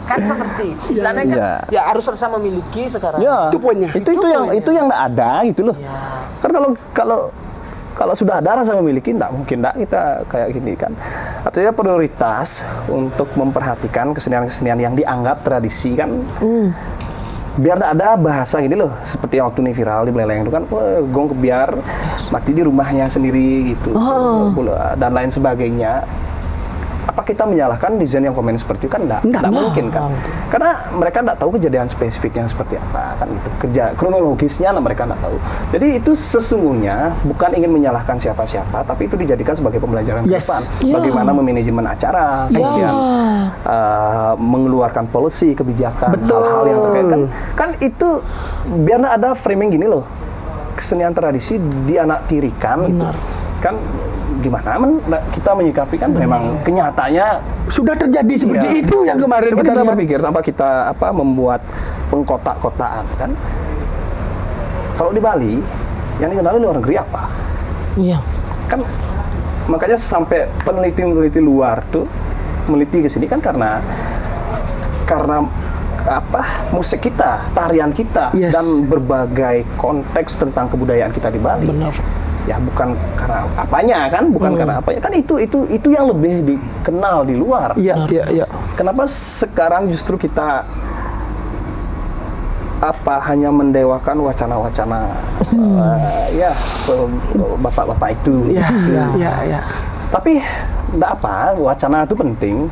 Kan seperti istilahnya kan ya harus sama memiliki sekarang. Ya, Itu poinnya. Itu yang nggak ada gitu loh. Ya. Kan kalau sudah ada rasa memiliki, nggak mungkin kita kayak gini kan. Artinya prioritas untuk memperhatikan kesenian-kesenian yang dianggap tradisi kan. Biar nggak ada bahasa gini loh, seperti yang waktu ini viral di Beleleng itu kan, gong kebiar mati di rumahnya sendiri gitu, dan lain sebagainya. Apa kita menyalahkan desain yang komen seperti itu kan enggak mungkin kan, karena mereka enggak tahu kejadian spesifiknya seperti apa kan gitu, kronologisnya mereka enggak tahu. Jadi itu sesungguhnya bukan ingin menyalahkan siapa-siapa, tapi itu dijadikan sebagai pembelajaran ke depan, bagaimana memanajemen acara, kemudian mengeluarkan policy, kebijakan, hal-hal yang terkait kan itu biar enggak ada framing gini loh, kesenian tradisi dianaktirikan gitu. Kan gimana kita menyikapi kan memang kenyataannya sudah terjadi seperti itu yang kemarin coba kita kita lihat. berpikir tanpa kita membuat pengkotak-kotaan kan. Kalau di Bali yang dikenal luar negeri apa? Iya. Kan makanya sampai peneliti luar tuh meneliti ke sini kan karena musik kita, tarian kita, dan berbagai konteks tentang kebudayaan kita di Bali. Benar. Ya bukan karena apanya kan, karena apanya kan itu yang lebih dikenal di luar. Iya. Kenapa sekarang justru kita hanya mendewakan wacana-wacana bapak-bapak itu. Iya. Tapi enggak apa, wacana itu penting.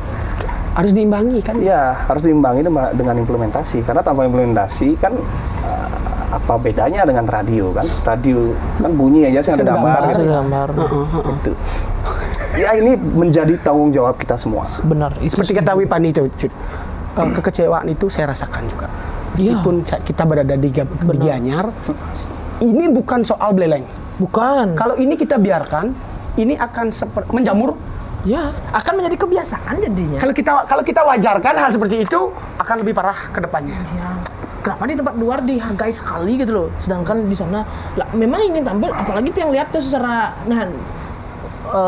Harus diimbangi kan? Ya, harus diimbangi dengan implementasi. Karena tanpa implementasi kan apa bedanya dengan radio kan? Radio kan bunyi aja sih ada gambar. Itu. Ya ini menjadi tanggung jawab kita semua. Benar. Seperti kata Wipani itu, kekecewaan itu saya rasakan juga. Meskipun kita berada di Gianyar, ini bukan soal Beleleng. Bukan. Kalau ini kita biarkan, ini akan menjamur. Ya, akan menjadi kebiasaan jadinya. Kalau kita wajarkan hal seperti itu, akan lebih parah ke depannya. Ya. Kenapa di tempat luar dihargai sekali gitu loh, sedangkan di sana memang ingin tampil, apalagi yang lihat tuh secara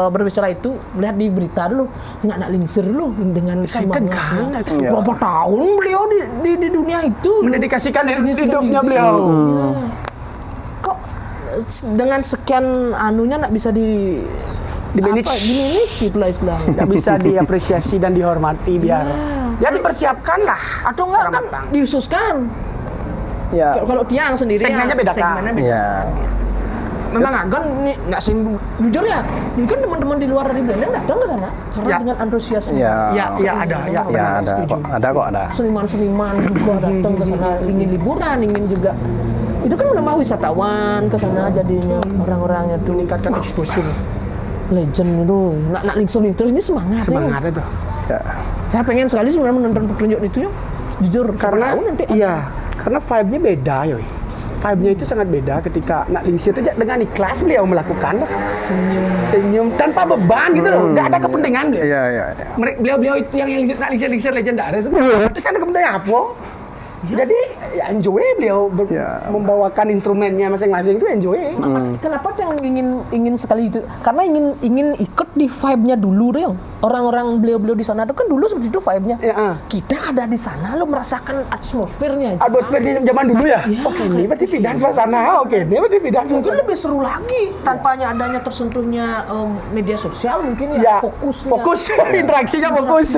berbicara itu lihat di berita dulu nak lingsir dulu dengan semangatnya. Berapa tahun beliau di dunia itu mendedikasikan hidupnya beliau. Kok dengan sekian anunya nak bisa dimanage itulah istilahnya. Nggak bisa diapresiasi dan dihormati biar ya dipersiapkan lah, atau enggak kan diususkan. Ya. Kalau Tiang sendiri segmennya beda kan. Ya. Memang agan nih nggak jujur ya, ini kan teman-teman di luar dari Belanda datang ke sana karena dengan antusiasme. Ada kok. Seniman-seniman juga datang ke sana ingin liburan, ingin juga. Itu kan menambah wisatawan ke sana jadinya orang-orangnya tuh meningkatkan exposure. Legend itu, nak lingsir ini semangat itu. Ya. Saya pengen sekali sebenarnya menonton pertunjukan itu ya, jujur. Karena nanti karena vibe-nya beda yoi. Vibe-nya itu sangat beda ketika nak lingsir itu dengan ikhlas beliau melakukan senyum tanpa beban gitu loh, nggak ada kepentingan beliau. Iya. Beliau itu yang lingsir legend ada sebenarnya. Terus ada kepentingan apa? Jadi ya enjoy beliau membawakan instrumennya masing-masing itu enjoy. Kenapa yang ingin sekali itu? Karena ingin ikut di vibe-nya dulu deh. Orang-orang beliau di sana itu kan dulu seperti itu vibe-nya. Kita ada di sana lo merasakan atmosfernya. Atmosfernya zaman dulu ya. Oke, ini berarti pindah suasana. Ini berarti pindah. Mungkin lebih seru lagi tanpanya adanya tersentuhnya media sosial mungkin ya. Fokus interaksinya fokus.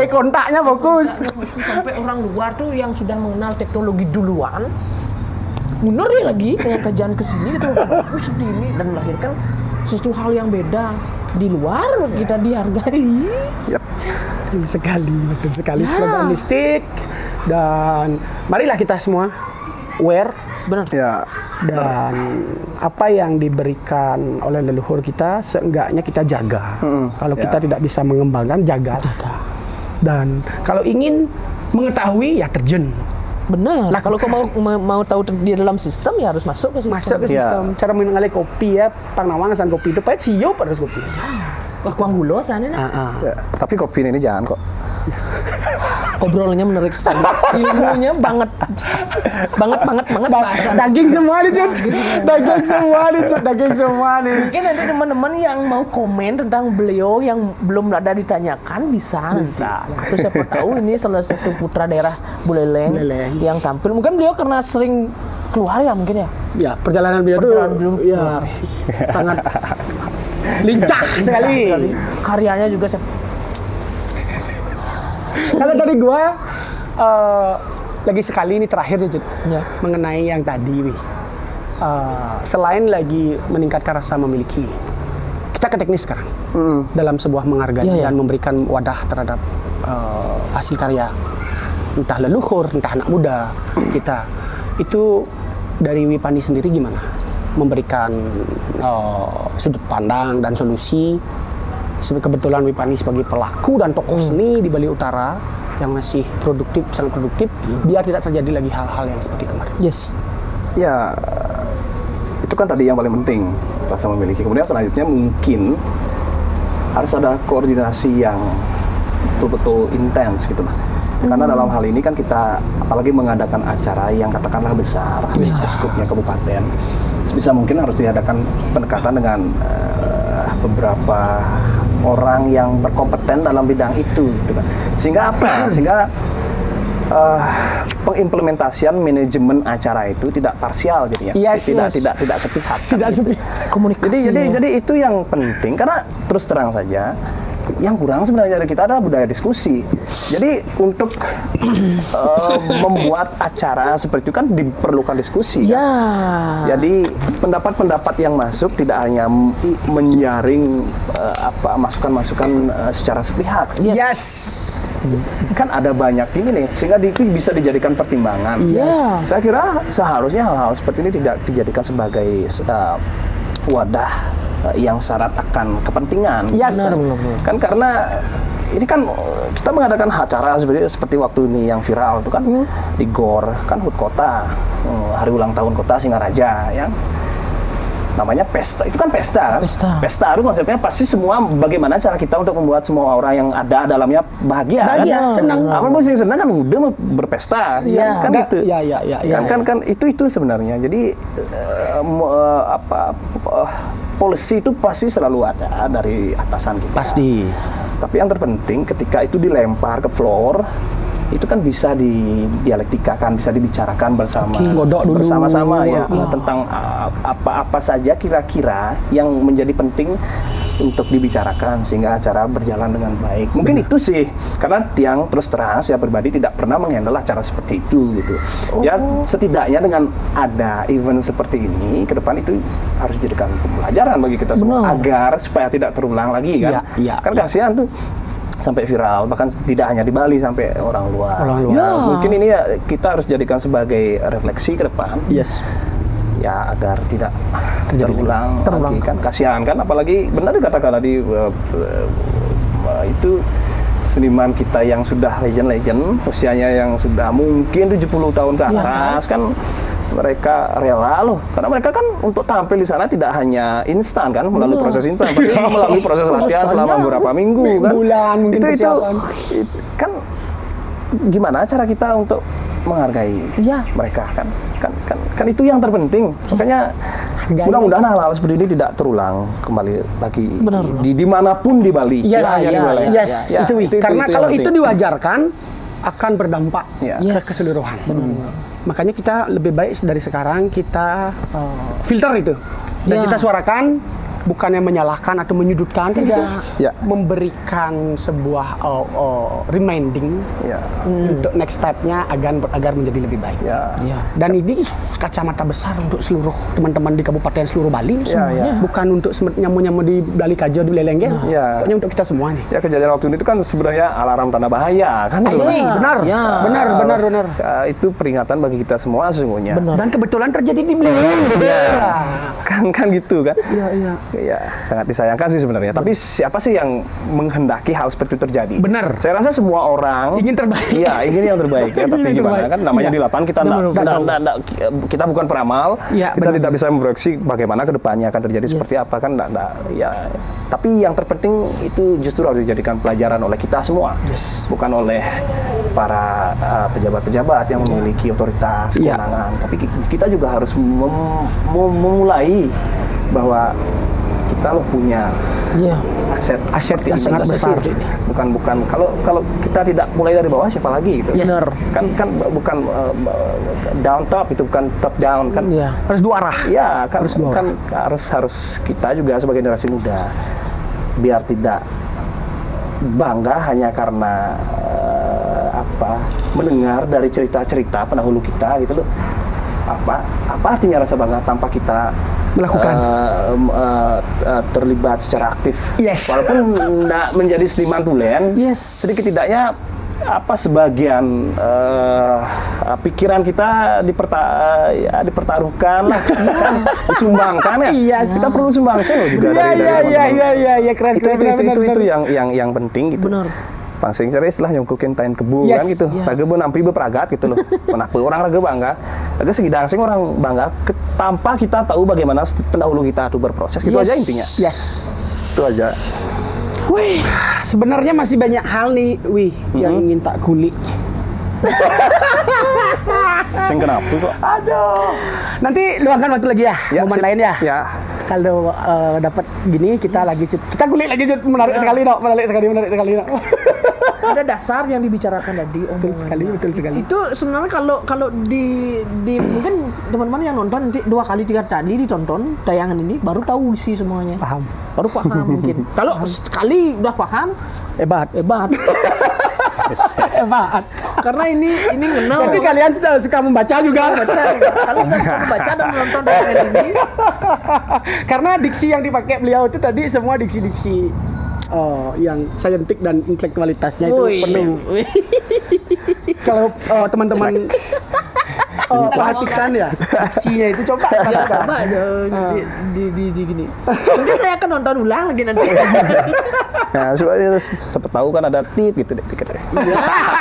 Kontaknya fokus. Sampai orang luar tuh yang sudah mengenal teknologi duluan mundur dia lagi dengan kajian kesini gitu, sedih ini dan melahirkan sesuatu hal yang beda di luar kita dihargai. Betul sekali sloganistik dan marilah kita semua aware. Benar. Ya. Dan apa yang diberikan oleh leluhur kita seenggaknya kita jaga. Kalau kita tidak bisa mengembangkan jaga. Dan kalau ingin mengetahui ya terjun. Benar. Kalau kau mau tahu di dalam sistem ya harus masuk ke sistem. Masuk ke sistem. Cara mengenali kopi ya, pangnawangan kopi itu pahit siup harus kopi. Wah, kuang gula sana. Tapi kopi ini jangan kok. Obrolannya menarik sekali. Ilmunya banget bahasa. Daging semua nih Cut. Daging semua nih Cut. Daging semua nih. Mungkin ada teman-teman yang mau komen tentang beliau yang belum ada ditanyakan bisa. Aku siapa tahu ini salah satu putra daerah Buleleng yang tampil. Mungkin beliau karena sering keluar ya mungkin ya. Ya, perjalanan beliau tuh ya sangat lincah sekali. Karyanya juga Kalau dari gua lagi sekali ini terakhir nih Cut. Ya. Mengenai yang tadi Wi. Selain lagi meningkatkan rasa memiliki, kita ke teknis sekarang dalam sebuah menghargai dan memberikan wadah terhadap hasil karya entah leluhur entah anak muda kita. Itu dari Wipani sendiri gimana memberikan sudut pandang dan solusi. Kebetulan Wipani sebagai pelaku dan tokoh seni di Bali Utara yang masih produktif, sangat produktif, biar tidak terjadi lagi hal-hal yang seperti kemarin. Yes. Ya, itu kan tadi yang paling penting, rasa memiliki. Kemudian selanjutnya mungkin harus ada koordinasi yang betul-betul intens gitu lah. Karena dalam hal ini kan kita apalagi mengadakan acara yang katakanlah besar. Skupnya kabupaten, sebisa mungkin harus diadakan pendekatan dengan beberapa orang yang berkompeten dalam bidang itu, gitu kan. Sehingga apa? Sehingga pengimplementasian manajemen acara itu tidak parsial jadinya. Tidak sepihak. Tidak sepihak. Komunikasi. Jadi itu yang penting karena terus terang saja yang kurang sebenarnya dari kita adalah budaya diskusi. Jadi untuk membuat acara seperti itu kan diperlukan diskusi. Ya. Kan? Jadi pendapat-pendapat yang masuk tidak hanya menyaring masukan-masukan secara sepihak. Yes. Kan ada banyak ini nih, sehingga itu bisa dijadikan pertimbangan. Yes. Saya kira seharusnya hal-hal seperti ini tidak dijadikan sebagai wadah yang syarat akan kepentingan. Yes. Benar. Kan karena ini kan kita mengadakan acara seperti waktu ini yang viral itu kan di GOR, kan HUT Kota, hari ulang tahun Kota Singaraja, yang namanya pesta. Itu kan pesta. Pesta itu konsepnya pasti semua bagaimana cara kita untuk membuat semua orang yang ada dalamnya bahagia kan? Senang. Apa sih senang kan udah berpesta. Kan gitu. Kan itu sebenarnya. Jadi policy itu pasti selalu ada dari atasan kita. Pasti. Tapi yang terpenting ketika itu dilempar ke floor, itu kan bisa didialektikakan, bisa dibicarakan bersama, Godok dulu. bersama-sama ya tentang apa saja kira-kira yang menjadi penting untuk dibicarakan sehingga acara berjalan dengan baik. Mungkin itu sih, karena yang terus terang saya pribadi tidak pernah menghandle acara seperti itu gitu. Ya setidaknya dengan ada event seperti ini ke depan itu harus dijadikan pembelajaran bagi kita semua agar supaya tidak terulang lagi kan. Kan kasihan tuh sampai viral, bahkan tidak hanya di Bali, sampai orang luar. Mungkin ini ya kita harus jadikan sebagai refleksi ke depan. Yes. Ya agar tidak terulang lagi kan, kasihan kan, apalagi benar dikatakan tadi itu seniman kita yang sudah legend usianya yang sudah mungkin 70 tahun ke atas kan, mereka rela loh, karena mereka kan untuk tampil di sana tidak hanya instan kan, melalui proses instan, pasti melalui proses latihan selama beberapa minggu kan, bulan mungkin itu kan gimana cara kita untuk menghargai mereka kan itu yang terpenting. Makanya mudah-mudahan hal-hal seperti ini tidak terulang kembali lagi di dimanapun di Bali. Karena kalau itu diwajarkan akan berdampak ke keseluruhan. Makanya kita lebih baik dari sekarang kita filter itu dan kita suarakan, bukannya menyalahkan atau menyudutkan, tidak, memberikan sebuah reminding untuk next step-nya agar menjadi lebih baik. Dan ini kacamata besar untuk seluruh teman-teman di Kabupaten seluruh Bali semuanya, bukan untuk nyamu-nyamu di Bali Kajo di Lelenggen, pokoknya untuk kita semua nih. Ya, kejadian waktu itu kan sebenarnya alarm tanda bahaya kan? Benar. Itu peringatan bagi kita semua sesungguhnya. Dan kebetulan terjadi di Lelenggen. Kan gitu kan? Ya, sangat disayangkan sih sebenarnya. Tapi siapa sih yang menghendaki hal seperti itu terjadi? Benar. Saya rasa semua orang ingin terbaik. Iya, ingin yang terbaik ya. Tapi gimana kan? Namanya di lapangan kita bukan peramal. Kita tidak bisa memproyeksi bagaimana kedepannya akan terjadi seperti apa kan? Ya. Tapi yang terpenting itu justru harus dijadikan pelajaran oleh kita semua, bukan oleh para pejabat-pejabat yang memiliki otoritas, Iya. kewenangan. Tapi kita juga harus memulai bahwa kita loh punya Iya. Aset yang seperti sangat ini. besar. Bukan kalau kita tidak mulai dari bawah, siapa lagi gitu. Yes. Benar. Kan bukan down top, itu bukan top down kan. Iya. Harus dua arah. Ya kan Harus dua kan harus kita juga sebagai generasi muda biar tidak bangga hanya karena mendengar dari cerita-cerita pendahulu kita gitu loh. Apa artinya rasa bangga tanpa kita Melakukan. terlibat secara aktif. Yes. Walaupun tidak menjadi seniman tulen, Yes. sedikit tidaknya sebagian pikiran kita dipertaruhkan lah, kan, disumbangkan ya. Iya. Kita perlu sumbangsi loh juga Iya, dari teman-teman. iya, keren. Itu yang penting gitu. Benar. Pangsing cari istilah nyungkukin tain kebu Yes. kan gitu. Iya. Raga bu nampi beperagat gitu loh. Kenapa orang raga bangga? Raga segidang sing orang bangga tanpa kita tahu bagaimana pendahulu kita itu berproses. Gitu Yes. aja intinya. Yes. Itu aja. Wih, sebenarnya masih banyak hal nih, yang ingin tak kulik. Sing kenapa kok? Aduh. Nanti luangkan waktu lagi ya, momen sip. lain ya. Ya. Kalau dapat gini kita lagi kita kulik lagi Cut. Menarik sekali dok, menarik sekali dok. Ada dasar yang dibicarakan tadi. Betul sekali. Itu sebenarnya kalau di mungkin teman-teman yang nonton nanti 2 kali 3 kali ditonton tayangan ini baru tahu isi semuanya. Paham. Baru paham mungkin. Kalau sekali udah paham, Hebat. hebat. Hebat. Karena ini ngenal. Jadi kalian suka membaca juga. baca. Kalau sudah baca dan menonton tayangan ini, Karena diksi yang dipakai beliau itu tadi semua diksi-diksi yang saintik dan intelektualitasnya itu wih, penuh. wih. Kalau teman-teman perhatikan ya diksinya itu coba Ya, perhatikan. coba aja di gini. Mungkin saya akan nonton ulang lagi nanti. Ya, siapa tahu kan ada tit gitu deh dikit deh.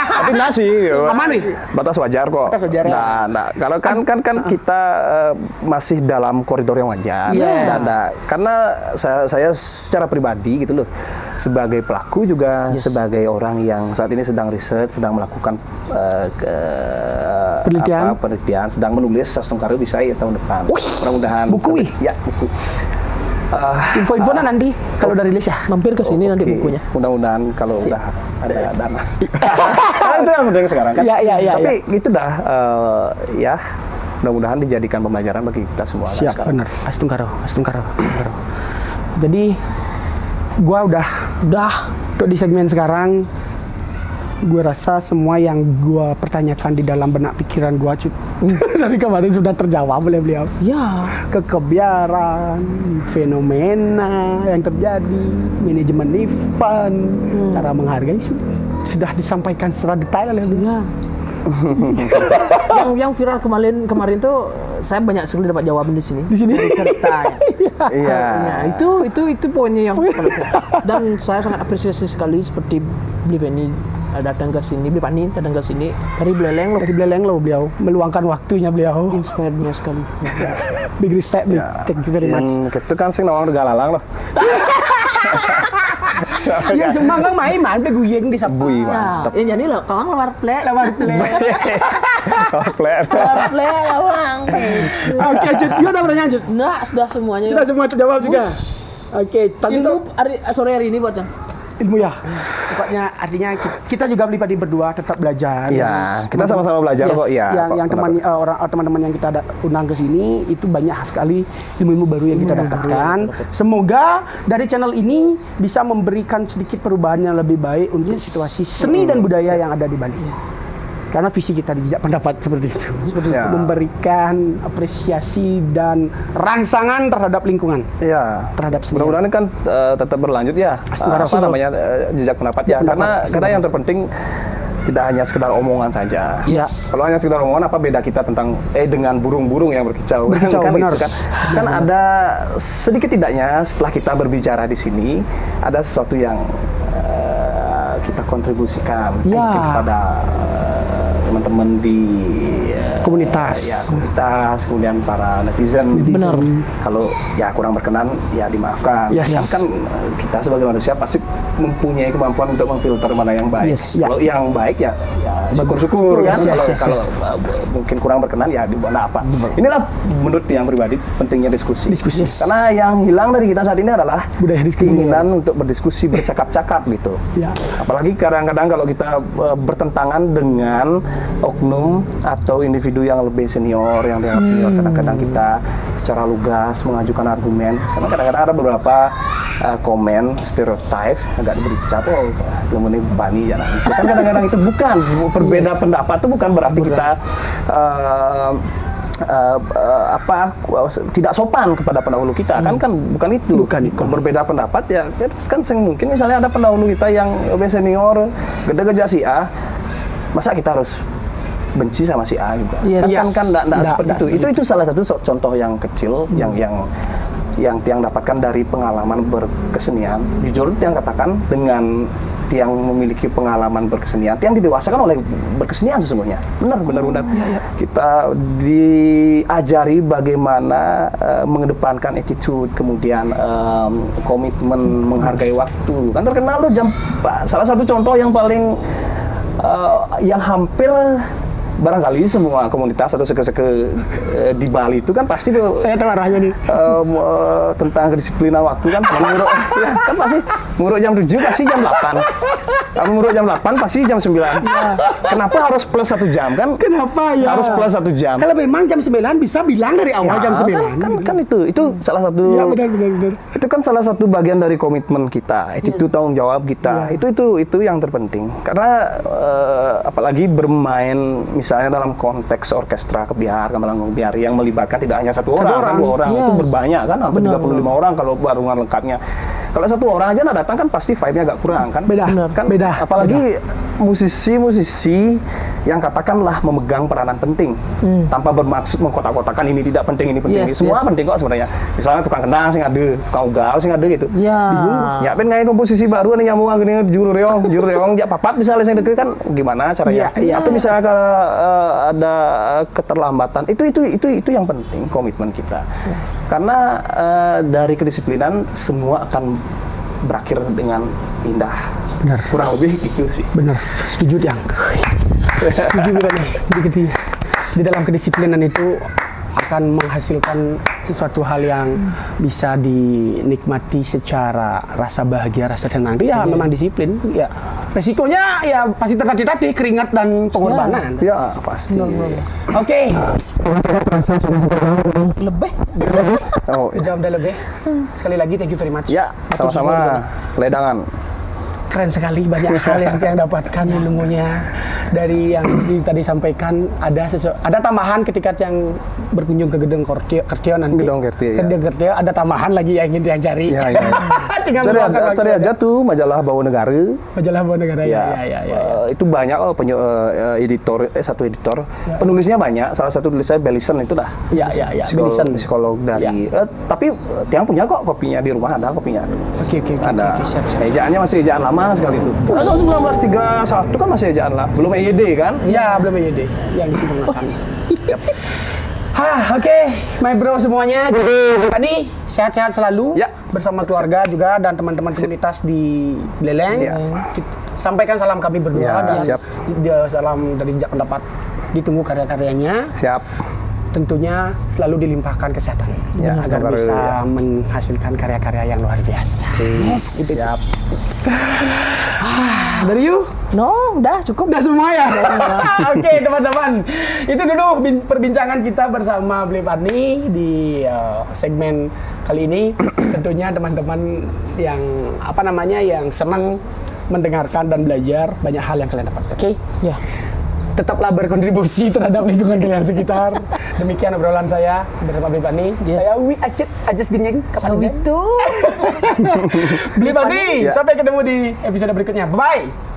Tapi nasi gitu. Aman nih. Batas wajar kok. Batas wajar ya. Nah, kalau kan kita masih dalam koridor yang wajar. Yes. Karena saya secara pribadi gitu loh, sebagai pelaku juga sebagai orang yang saat ini sedang riset, sedang melakukan penelitian, sedang menulis sastra karya bisa ya tahun depan. Mudah-mudahan. Buku, wih. Ya, buku. Info-infonya nanti kalau udah rilis ya. Mampir ke sini nanti Oke. bukunya. Mudah-mudahan kalau udah ada dana. Karena itu yang penting sekarang kan. Iya. Tapi itu dah ya mudah-mudahan dijadikan pembelajaran bagi kita semua. Siap, sekarang. benar. Astungkaro. Jadi gua udah untuk di segmen sekarang gue rasa semua yang gue pertanyakan di dalam benak pikiran gue dari kemarin sudah terjawab oleh beliau. Ya, Kekebiaran, fenomena yang terjadi, manajemen event, cara menghargai sudah disampaikan secara detail oleh beliau. yang viral kemarin tuh saya banyak sekali dapat jawaban di sini. Di sini? Dari ceritanya. Iya. Ya, itu poinnya yang kalau saya. Dan saya sangat apresiasi sekali seperti Beli Penny datang ke sini, Beli Pani datang ke sini dari Beleleng loh. Dari Beleleng loh beliau meluangkan waktunya beliau. Inspirednya sekali. Big respect, big. Ya. Thank you very much. Yang itu kan sing nawang regalalang loh. Yang semanggang main beguyeng di sapu. Bui, Nah, mantap. ya jadi loh, kawan lewat play. Lewat play. Player. Lewat play, kawan. Oke, Cut. Iya udah pertanyaan, Cut. Nah, sudah semuanya. Sudah semua terjawab juga. Oke, tadi Itu tuh sore hari ini bocah. ilmu ya. Pokoknya artinya kita juga beli berdua tetap belajar. Iya, kita sama-sama belajar Yes, kok. Iya. Yang teman-teman yang kita undang ke sini itu banyak sekali ilmu-ilmu baru yang kita dapatkan. Semoga dari channel ini bisa memberikan sedikit perubahan yang lebih baik untuk situasi seni dan budaya yang ada di Bali. Karena visi kita di Jejak Pendapat seperti itu. Ya. Memberikan apresiasi dan rangsangan terhadap lingkungan. Iya. Terhadap seni. Mudah-mudahan ini kan tetap berlanjut ya. Astungkaro. Apa namanya jejak pendapat ya. Karena yang terpenting tidak hanya sekedar omongan saja. Yes. Kalau hanya sekedar omongan, apa beda kita tentang dengan burung-burung yang berkicau? Berkicau, kan, benar. gitu kan ada sedikit tidaknya setelah kita berbicara di sini ada sesuatu yang kita kontribusikan Ya. kepada teman-teman di Komunitas. ya komunitas, kemudian para netizen. Benar. Kalau ya kurang berkenan ya dimaafkan. Yes. Kan kita sebagai manusia pasti mempunyai kemampuan untuk memfilter mana yang baik. Yes. Kalau yang baik ya syukur-syukur kan. Yes, Kalau mungkin kurang berkenan ya dibuat apa. Inilah menurut yang pribadi pentingnya diskusi. Diskusi. Karena yang hilang dari kita saat ini adalah Budaya diskusi. keinginan untuk berdiskusi, bercakap-cakap gitu. Ya. Apalagi kadang-kadang kalau kita bertentangan dengan oknum atau individu yang lebih senior, yang dianggap senior, kadang-kadang kita secara lugas mengajukan argumen. Karena kadang-kadang ada beberapa komen stereotip agak diberica tuh belum ini bani ya nah. Kan kadang-kadang itu bukan berbeda pendapat itu bukan berarti kita tidak sopan kepada pendahulu kita kan bukan itu. Berbeda pendapat ya kan mungkin misalnya ada pendahulu kita yang lebih senior gede-gede si A, masa kita harus benci sama si A juga. Yes. Kan seperti itu. Itu salah satu contoh yang kecil yang Tiang dapatkan dari pengalaman berkesenian. Jujur Tiang katakan dengan Tiang memiliki pengalaman berkesenian, Tiang didewasakan oleh berkesenian sesungguhnya. Benar. Kita diajari bagaimana mengedepankan attitude, kemudian komitmen, menghargai waktu. Kan terkenal loh salah satu contoh yang paling yang hampir barangkali semua komunitas atau seke-seke di Bali itu kan pasti Saya tahu arahnya nih. Tentang kedisiplinan waktu kan nguruk ya, kan pasti nguruk jam 7 pasti jam 8. Kamu nguruk jam 8 pasti jam 9. Kenapa harus plus 1 jam kan? Kenapa ya? Harus plus 1 jam. Kalau memang jam 9 bisa bilang dari awal jam 9. Kan itu salah satu. Ya benar. Itu kan salah satu bagian dari komitmen kita. Itu tanggung jawab kita. Itu yang terpenting. Karena apalagi bermain misalnya dalam konteks orkestra kebiar, gamelan kebiar yang melibatkan tidak hanya satu orang, 2 orang, itu berbanyak kan, hampir 35 orang kalau barengan lengkapnya. Kalau 1 orang aja datang kan pasti vibe-nya agak kurang kan. Beda. Apalagi musisi-musisi yang katakanlah memegang peranan penting tanpa bermaksud mengkotak-kotakan ini tidak penting, ini penting. Semua penting kok sebenarnya. Misalnya tukang kendang sing ada, tukang ugal sing ada gitu. Ya ben ngayak komposisi baru nih nyamuk gini juru reong jak papat misalnya sing deket kan gimana caranya. Atau misalnya kalau ada keterlambatan itu yang penting komitmen kita. Karena dari kedisiplinan semua akan berakhir dengan indah. Benar. Kurang lebih gitu sih. Benar. Setuju Tiang. Setuju juga nih. Di dalam kedisiplinan itu akan menghasilkan sesuatu hal yang bisa dinikmati secara rasa bahagia, rasa tenang. Itu ya memang disiplin. Ya resikonya ya pasti tertatih-tatih, keringat dan pengorbanan. Ya pasti. Oke. Lebih. Jawab udah lebih. Sekali lagi thank you very much. Ya, sama-sama. Ledangan. Keren sekali, banyak hal yang Tiang dapatkan ilmunya dari yang tadi sampaikan. Ada tambahan ketika Tiang berkunjung ke Gedung Kertio nanti. Gedung Kertio, Gedung Kertio ada tambahan lagi yang ingin Tiang cari. Ya. Cari aja tuh majalah Bawa Negara. Majalah Bawa Negara ya. Itu banyak editor, satu editor. Penulisnya banyak. Salah satu tulisnya Bellison itu dah. Ya. Psikolog dari. Tapi Tiang punya kok kopinya di rumah, ada kopinya. Oke. Ada. Siap. Ejaannya masih ejaan lama sekali itu. Tahun 1931 kan masih ejaan lah. Belum EYD kan? Ya, belum EYD yang disempurnakan. Oke, my bro semuanya. Tadi sehat-sehat selalu bersama keluarga juga dan teman-teman komunitas di Beleleng. Sampaikan salam kami berdua dan salam dari Jak Pendapat. Ditunggu karya-karyanya. Siap. Tentunya selalu dilimpahkan kesehatan agar bisa menghasilkan karya-karya yang luar biasa. Yes. Siap. Dari you? No, udah cukup. Udah semua ya? Oke, teman-teman. Itu dulu perbincangan kita bersama Beli Fadli di segmen kali ini. Tentunya teman-teman yang yang senang mendengarkan dan belajar banyak hal yang kalian dapat. Oke? Ya. Tetaplah berkontribusi terhadap lingkungan kalian sekitar. Demikian obrolan saya bersama Beli Fadli. Saya Ajas Genyeng. Itu. Beli Fadli. Sampai ketemu di episode berikutnya. Bye-bye.